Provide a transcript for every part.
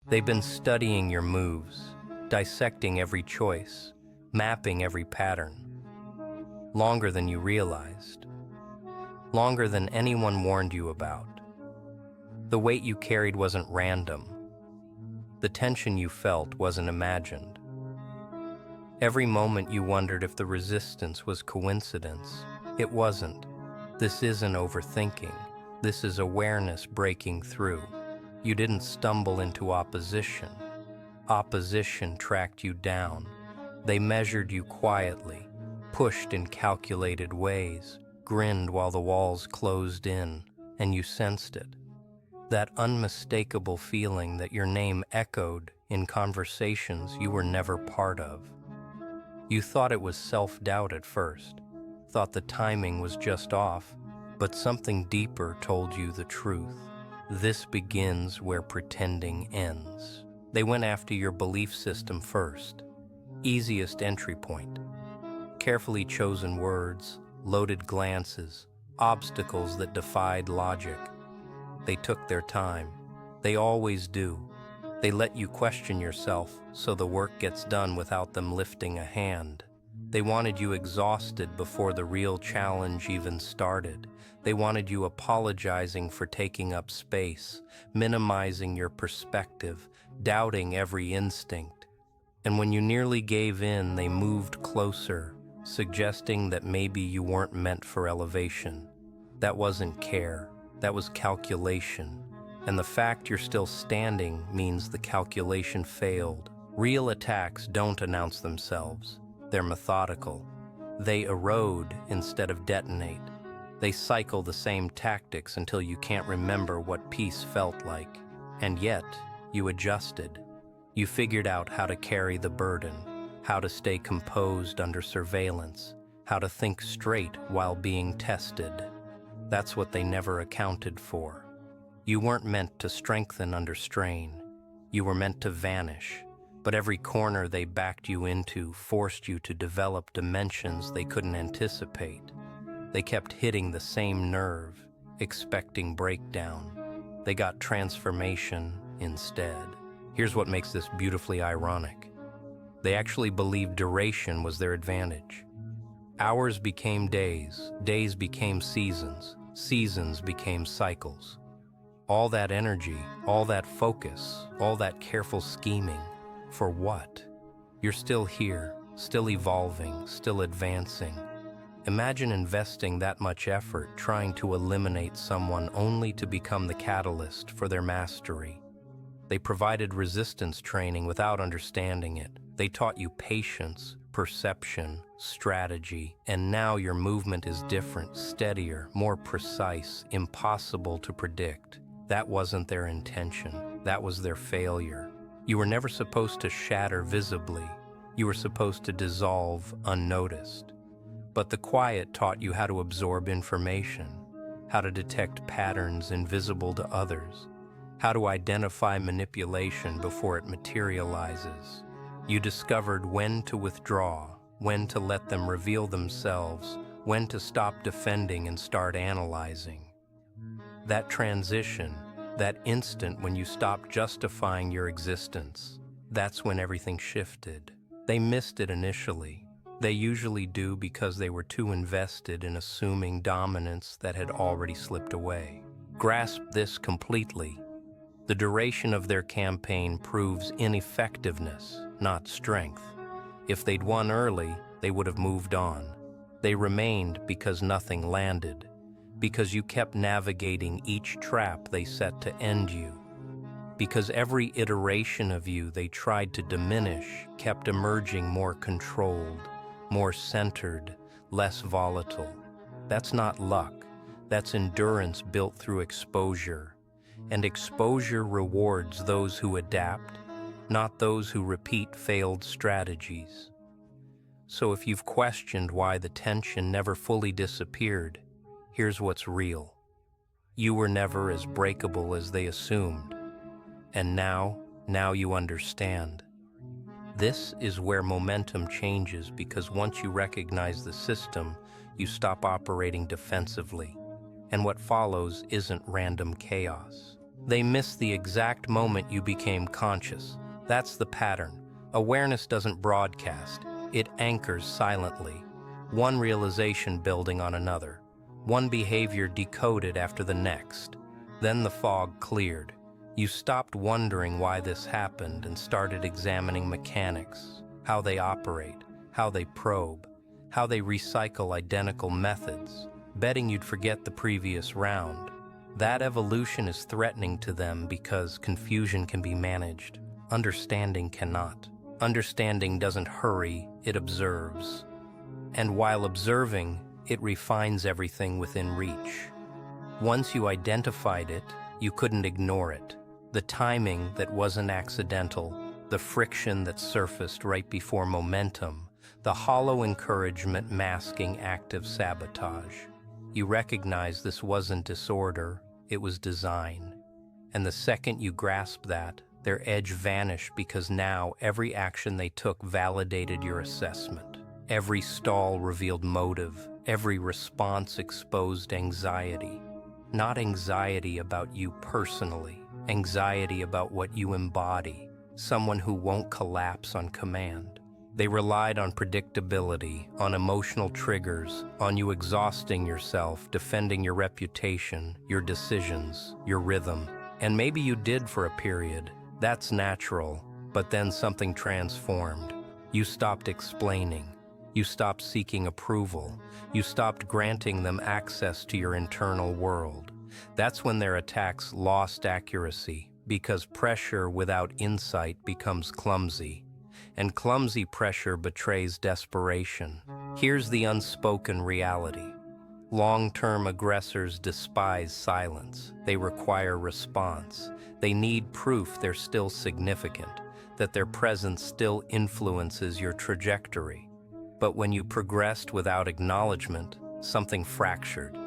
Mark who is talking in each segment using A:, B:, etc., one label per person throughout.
A: They've been studying your moves, dissecting every choice, mapping every pattern, longer than you realized, longer than anyone warned you about. The weight you carried wasn't random. The tension you felt wasn't imagined. Every moment you wondered if the resistance was coincidence. It wasn't. This isn't overthinking. This is awareness breaking through. You didn't stumble into opposition. Opposition tracked you down. They measured you quietly, pushed in calculated ways, grinned while the walls closed in, and you sensed it. That unmistakable feeling that your name echoed in conversations you were never part of. You thought it was self-doubt at first, thought the timing was just off, but something deeper told you the truth. This begins where pretending ends. They went after your belief system first. Easiest entry point. Carefully chosen words, loaded glances, obstacles that defied logic. They took their time. They always do. They let you question yourself so the work gets done without them lifting a hand. They wanted you exhausted before the real challenge even started. They wanted you apologizing for taking up space, minimizing your perspective, doubting every instinct. And when you nearly gave in, they moved closer, suggesting that maybe you weren't meant for elevation. That wasn't care, that was calculation. And the fact you're still standing means the calculation failed. Real attacks don't announce themselves. They're methodical. They erode instead of detonate. They cycle the same tactics until you can't remember what peace felt like. And yet, you adjusted. You figured out how to carry the burden, how to stay composed under surveillance, how to think straight while being tested. That's what they never accounted for. You weren't meant to strengthen under strain. You were meant to vanish. But every corner they backed you into forced you to develop dimensions they couldn't anticipate. They kept hitting the same nerve, expecting breakdown. They got transformation instead. Here's what makes this beautifully ironic. They actually believed duration was their advantage. Hours became days, days became seasons, seasons became cycles. All that energy, all that focus, all that careful scheming, for what? You're still here, still evolving, still advancing. Imagine investing that much effort trying to eliminate someone only to become the catalyst for their mastery. They provided resistance training without understanding it. They taught you patience, perception, strategy, and now your movement is different, steadier, more precise, impossible to predict. That wasn't their intention. That was their failure. You were never supposed to shatter visibly. You were supposed to dissolve unnoticed. But the quiet taught you how to absorb information, how to detect patterns invisible to others, how to identify manipulation before it materializes. You discovered when to withdraw, when to let them reveal themselves, when to stop defending and start analyzing. That transition, that instant when you stopped justifying your existence, that's when everything shifted. They missed it initially. They usually do because they were too invested in assuming dominance that had already slipped away. Grasp this completely. The duration of their campaign proves ineffectiveness, not strength. If they'd won early, they would have moved on. They remained because nothing landed, because you kept navigating each trap they set to end you, because every iteration of you they tried to diminish kept emerging more controlled, more centered, less volatile. That's not luck. That's endurance built through exposure. And exposure rewards those who adapt, not those who repeat failed strategies. So if you've questioned why the tension never fully disappeared, here's what's real. You were never as breakable as they assumed. And now you understand. This is where momentum changes, because once you recognize the system, you stop operating defensively. And what follows isn't random chaos. They miss the exact moment you became conscious. That's the pattern. Awareness doesn't broadcast, it anchors silently. One realization building on another. One behavior decoded after the next. Then the fog cleared. You stopped wondering why this happened and started examining mechanics, how they operate, how they probe, how they recycle identical methods, betting you'd forget the previous round. That evolution is threatening to them because confusion can be managed. Understanding cannot. Understanding doesn't hurry, it observes. And while observing, it refines everything within reach. Once you identified it, you couldn't ignore it. The timing that wasn't accidental, the friction that surfaced right before momentum, the hollow encouragement masking active sabotage. You recognize this wasn't disorder, it was design. And the second you grasp that, their edge vanished because now every action they took validated your assessment. Every stall revealed motive, every response exposed anxiety. Not anxiety about you personally, anxiety about what you embody, someone who won't collapse on command. They relied on predictability, on emotional triggers, on you exhausting yourself, defending your reputation, your decisions, your rhythm. And maybe you did for a period. That's natural, but then something transformed. You stopped explaining. You stopped seeking approval. You stopped granting them access to your internal world. That's when their attacks lost accuracy, because pressure without insight becomes clumsy, and clumsy pressure betrays desperation. Here's the unspoken reality. Long-term aggressors despise silence. They require response. They need proof they're still significant, that their presence still influences your trajectory. But when you progressed without acknowledgement, something fractured.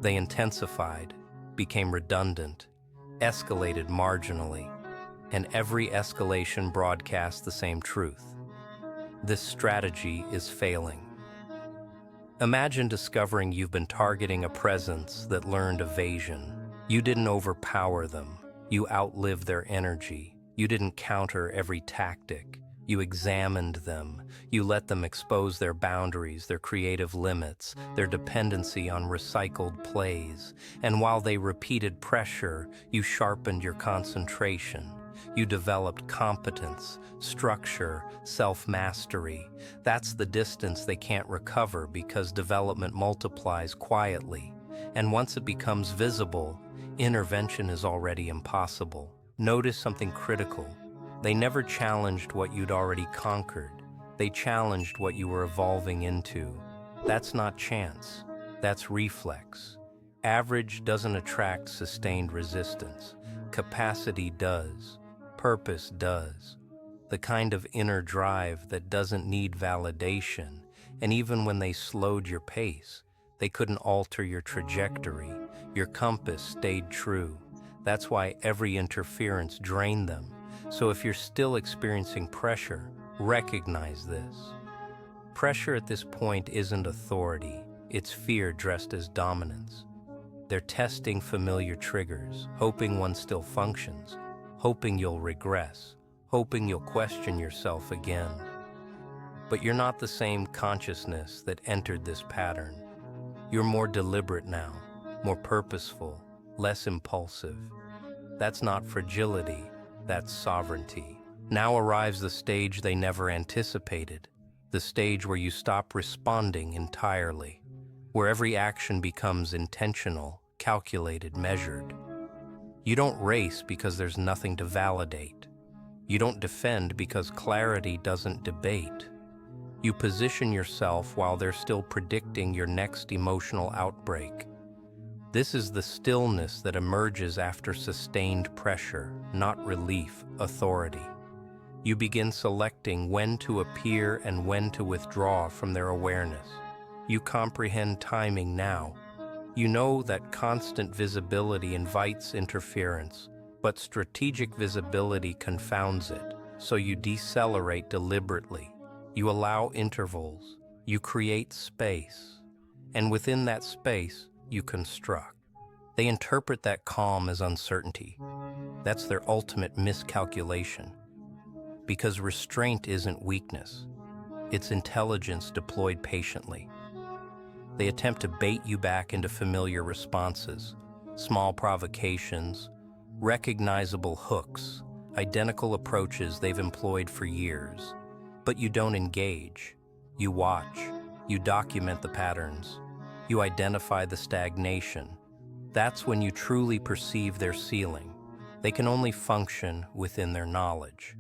A: They intensified, became redundant, escalated marginally, and every escalation broadcasts the same truth. This strategy is failing. Imagine discovering you've been targeting a presence that learned evasion. You didn't overpower them. You outlived their energy. You didn't counter every tactic. You examined them. You let them expose their boundaries, their creative limits, their dependency on recycled plays. And while they repeated pressure, you sharpened your concentration. You developed competence, structure, self-mastery. That's the distance they can't recover because development multiplies quietly. And once it becomes visible, intervention is already impossible. Notice something critical. They never challenged what you'd already conquered. They challenged what you were evolving into. That's not chance. That's reflex. Average doesn't attract sustained resistance. Capacity does. Purpose does. The kind of inner drive that doesn't need validation. And even when they slowed your pace, they couldn't alter your trajectory. Your compass stayed true. That's why every interference drained them. So if you're still experiencing pressure, recognize this. Pressure at this point isn't authority, it's fear dressed as dominance. They're testing familiar triggers, hoping one still functions, hoping you'll regress, hoping you'll question yourself again. But you're not the same consciousness that entered this pattern. You're more deliberate now, more purposeful, less impulsive. That's not fragility. That's sovereignty. Now arrives the stage they never anticipated, the stage where you stop responding entirely, where every action becomes intentional, calculated, measured. You don't race because there's nothing to validate. You don't defend because clarity doesn't debate. You position yourself while they're still predicting your next emotional outbreak. This is the stillness that emerges after sustained pressure, not relief, authority. You begin selecting when to appear and when to withdraw from their awareness. You comprehend timing now. You know that constant visibility invites interference, but strategic visibility confounds it, so you decelerate deliberately. You allow intervals. You create space. And within that space, you construct. They interpret that calm as uncertainty. That's their ultimate miscalculation. Because restraint isn't weakness, it's intelligence deployed patiently. They attempt to bait you back into familiar responses, small provocations, recognizable hooks, identical approaches they've employed for years. But you don't engage. You watch. You document the patterns. You identify the stagnation. That's when you truly perceive their ceiling. They can only function within their knowledge.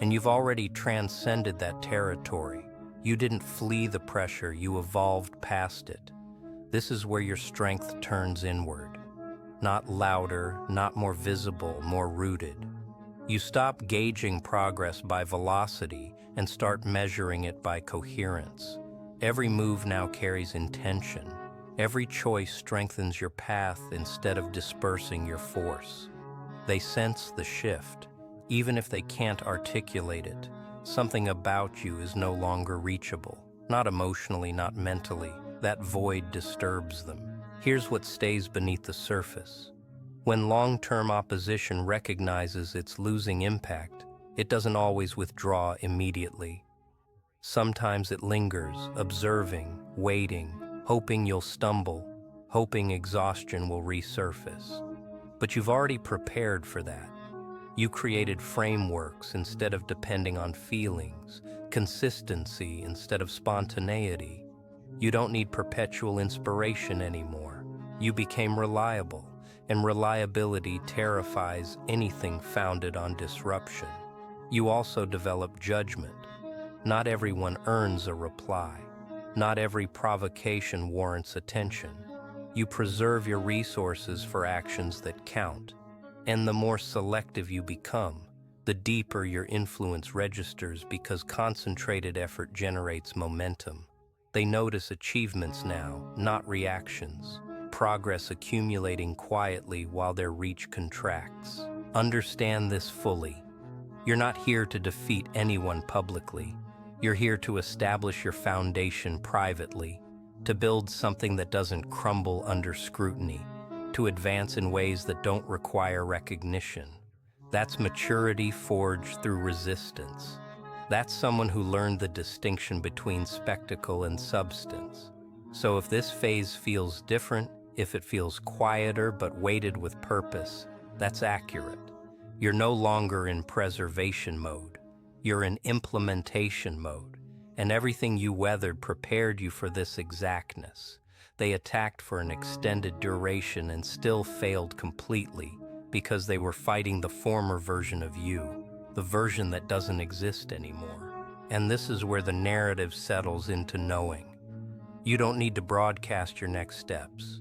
A: And you've already transcended that territory. You didn't flee the pressure, you evolved past it. This is where your strength turns inward. Not louder, not more visible, more rooted. You stop gauging progress by velocity and start measuring it by coherence. Every move now carries intention. Every choice strengthens your path instead of dispersing your force. They sense the shift, even if they can't articulate it. Something about you is no longer reachable. Not emotionally, not mentally. That void disturbs them. Here's what stays beneath the surface. When long-term opposition recognizes its losing impact, it doesn't always withdraw immediately. Sometimes it lingers, observing, waiting, hoping you'll stumble, hoping exhaustion will resurface. But you've already prepared for that. You created frameworks instead of depending on feelings, consistency instead of spontaneity. You don't need perpetual inspiration anymore. You became reliable, and reliability terrifies anything founded on disruption. You also developed judgment. Not everyone earns a reply. Not every provocation warrants attention. You preserve your resources for actions that count. And the more selective you become, the deeper your influence registers because concentrated effort generates momentum. They notice achievements now, not reactions. Progress accumulating quietly while their reach contracts. Understand this fully. You're not here to defeat anyone publicly. You're here to establish your foundation privately, to build something that doesn't crumble under scrutiny, to advance in ways that don't require recognition. That's maturity forged through resistance. That's someone who learned the distinction between spectacle and substance. So if this phase feels different, if it feels quieter but weighted with purpose, that's accurate. You're no longer in preservation mode. You're in implementation mode. And everything you weathered prepared you for this exactness. They attacked for an extended duration and still failed completely because they were fighting the former version of you, the version that doesn't exist anymore. And this is where the narrative settles into knowing. You don't need to broadcast your next steps.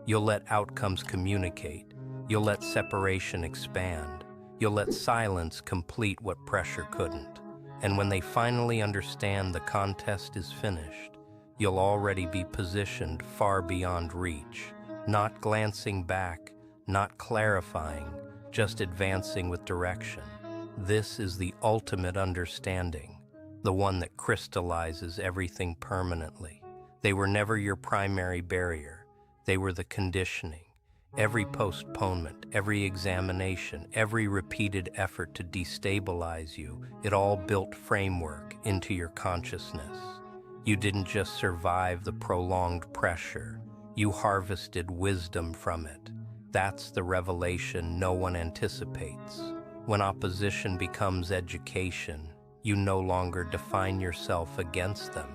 A: You'll let outcomes communicate. You'll let separation expand. You'll let silence complete what pressure couldn't. And when they finally understand the contest is finished, you'll already be positioned far beyond reach, not glancing back, not clarifying, just advancing with direction. This is the ultimate understanding, the one that crystallizes everything permanently. They were never your primary barrier. They were the conditioning. Every postponement, every examination, every repeated effort to destabilize you, it all built framework into your consciousness. You didn't just survive the prolonged pressure. You harvested wisdom from it. That's the revelation no one anticipates. When opposition becomes education, you no longer define yourself against them.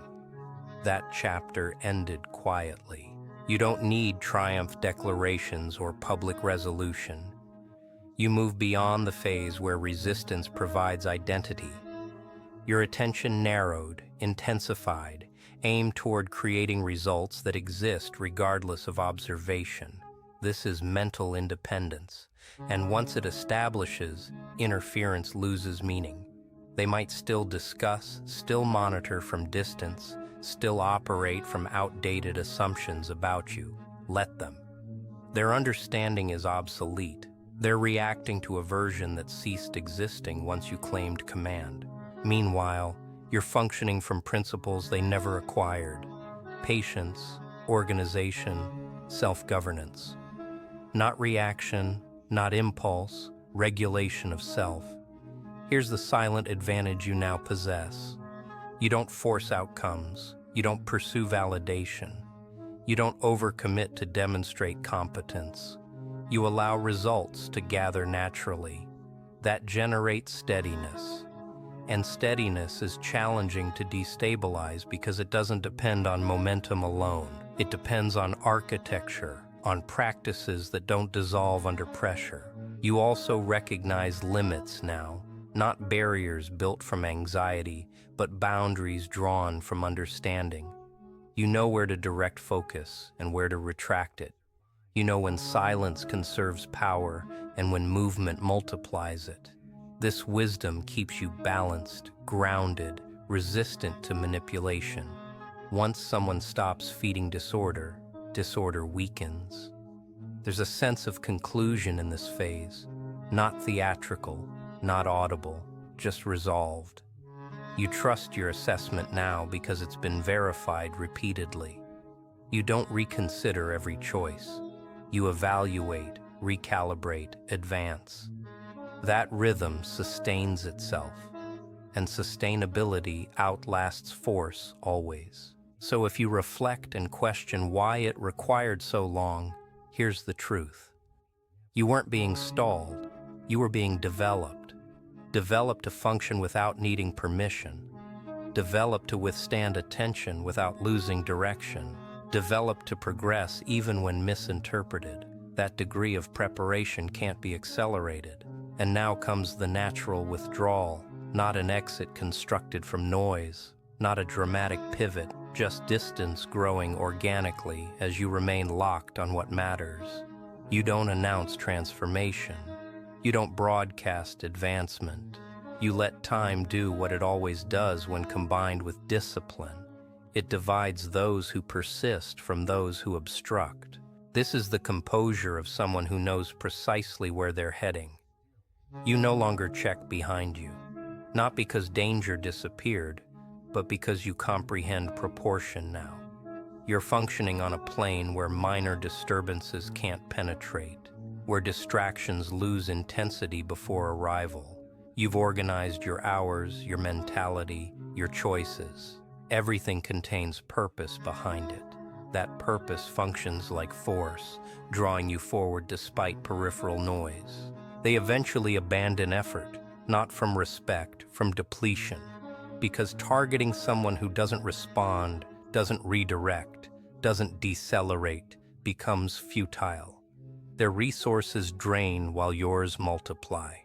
A: That chapter ended quietly. You don't need triumph declarations or public resolution. You move beyond the phase where resistance provides identity. Your attention narrowed, intensified, aimed toward creating results that exist regardless of observation. This is mental independence, and once it establishes, interference loses meaning. They might still discuss, still monitor from distance, still operate from outdated assumptions about you. Let them. Their understanding is obsolete. They're reacting to a version that ceased existing once you claimed command. Meanwhile, you're functioning from principles they never acquired: patience, organization, self-governance. Not reaction, not impulse, regulation of self. Here's the silent advantage you now possess. You don't force outcomes. You don't pursue validation. You don't overcommit to demonstrate competence. You allow results to gather naturally. That generates steadiness. And steadiness is challenging to destabilize because it doesn't depend on momentum alone. It depends on architecture, on practices that don't dissolve under pressure. You also recognize limits now, not barriers built from anxiety, but boundaries drawn from understanding. You know where to direct focus and where to retract it. You know when silence conserves power and when movement multiplies it. This wisdom keeps you balanced, grounded, resistant to manipulation. Once someone stops feeding disorder, disorder weakens. There's a sense of conclusion in this phase, not theatrical, not audible, just resolved. You trust your assessment now because it's been verified repeatedly. You don't reconsider every choice. You evaluate, recalibrate, advance. That rhythm sustains itself, and sustainability outlasts force always. So if you reflect and question why it required so long, here's the truth. You weren't being stalled, you were being developed. Developed to function without needing permission. Developed to withstand attention without losing direction. Developed to progress even when misinterpreted. That degree of preparation can't be accelerated. And now comes the natural withdrawal, not an exit constructed from noise, not a dramatic pivot, just distance growing organically as you remain locked on what matters. You don't announce transformation. You don't broadcast advancement. You let time do what it always does when combined with discipline. It divides those who persist from those who obstruct. This is the composure of someone who knows precisely where they're heading. You no longer check behind you, not because danger disappeared, but because you comprehend proportion now. You're functioning on a plane where minor disturbances can't penetrate, where distractions lose intensity before arrival. You've organized your hours, your mentality, your choices. Everything contains purpose behind it. That purpose functions like force, drawing you forward despite peripheral noise. They eventually abandon effort, not from respect, from depletion, because targeting someone who doesn't respond, doesn't redirect, doesn't decelerate, becomes futile. Their resources drain while yours multiply.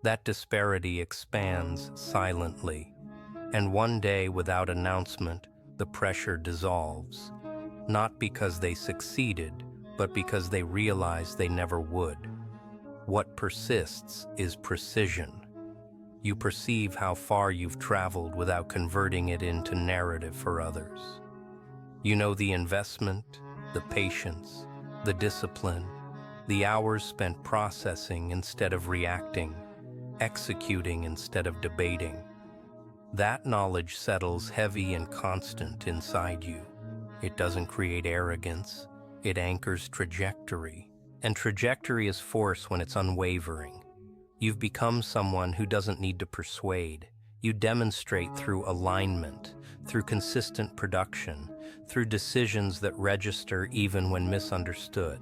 A: That disparity expands silently, and one day, without announcement, the pressure dissolves, not because they succeeded, but because they realized they never would. What persists is precision. You perceive how far you've traveled without converting it into narrative for others. You know the investment, the patience, the discipline, the hours spent processing instead of reacting, executing instead of debating. That knowledge settles heavy and constant inside you. It doesn't create arrogance, it anchors trajectory. And trajectory is force when it's unwavering. You've become someone who doesn't need to persuade. You demonstrate through alignment, through consistent production, through decisions that register even when misunderstood.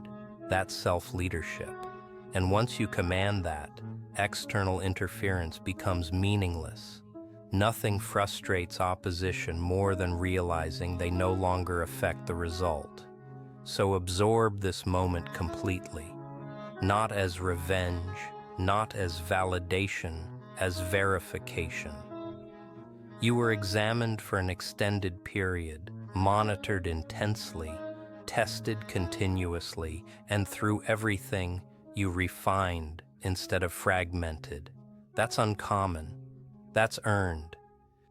A: That's self-leadership. And once you command that, external interference becomes meaningless. Nothing frustrates opposition more than realizing they no longer affect the result. So absorb this moment completely, not as revenge, not as validation, as verification. You were examined for an extended period, monitored intensely, tested continuously, and through everything, you refined instead of fragmented. That's uncommon. That's earned.